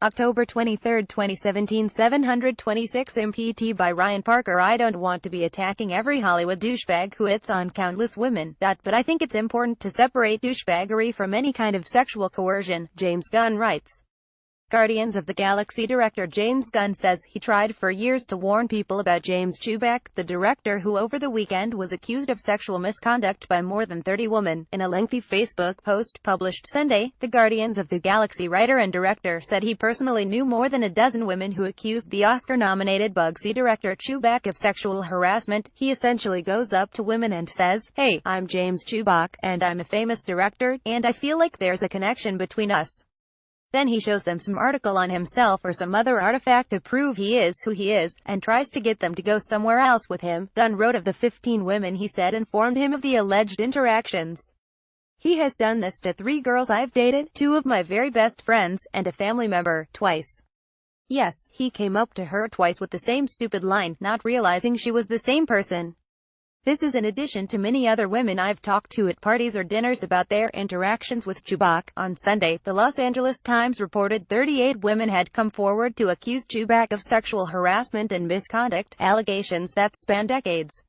October 23, 2017, 726 MPT by Ryan Parker. I don't want to be attacking every Hollywood douchebag who hits on countless women, but I think it's important to separate douchebaggery from any kind of sexual coercion, James Gunn writes. Guardians of the Galaxy director James Gunn says he tried for years to warn people about James Toback, the director who over the weekend was accused of sexual misconduct by more than 30 women. In a lengthy Facebook post published Sunday, the Guardians of the Galaxy writer and director said he personally knew more than a dozen women who accused the Oscar-nominated Bugsy director Toback of sexual harassment. He essentially goes up to women and says, "Hey, I'm James Toback, and I'm a famous director, and I feel like there's a connection between us." Then he shows them some article on himself or some other artifact to prove he is who he is, and tries to get them to go somewhere else with him. Gunn wrote of the 15 women he said informed him of the alleged interactions. "He has done this to 3 girls I've dated, 2 of my very best friends, and a family member, twice. Yes, he came up to her twice with the same stupid line, not realizing she was the same person. This is in addition to many other women I've talked to at parties or dinners about their interactions with Toback." On Sunday, the Los Angeles Times reported 38 women had come forward to accuse Toback of sexual harassment and misconduct, allegations that span decades.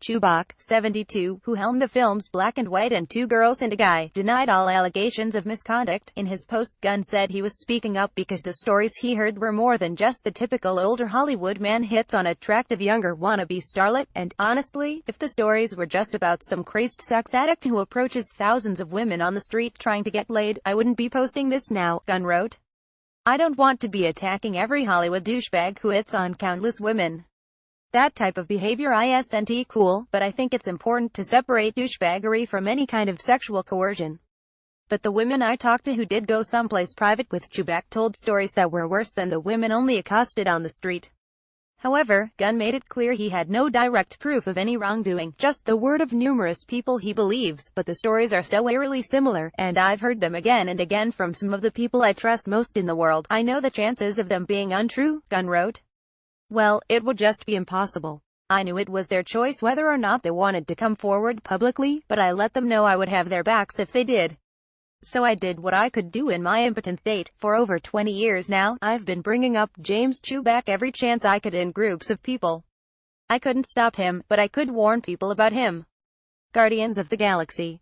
Toback, 72, who helmed the films Black and White and Two Girls and a Guy, denied all allegations of misconduct. In his post, Gunn said he was speaking up because the stories he heard were more than just the typical older Hollywood man hits on attractive younger wannabe starlet, and, honestly, if the stories were just about some crazed sex addict who approaches thousands of women on the street trying to get laid, I wouldn't be posting this now, Gunn wrote. "I don't want to be attacking every Hollywood douchebag who hits on countless women. That type of behavior isn't cool, but I think it's important to separate douchebaggery from any kind of sexual coercion." But the women I talked to who did go someplace private with Toback told stories that were worse than the women only accosted on the street. However, Gunn made it clear he had no direct proof of any wrongdoing, just the word of numerous people he believes, but the stories are so eerily similar, and I've heard them again and again from some of the people I trust most in the world. I know the chances of them being untrue, Gunn wrote. Well, it would just be impossible. I knew it was their choice whether or not they wanted to come forward publicly, but I let them know I would have their backs if they did. So I did what I could do in my impotent state. For over 20 years now, I've been bringing up James Toback every chance I could in groups of people. I couldn't stop him, but I could warn people about him. Guardians of the Galaxy.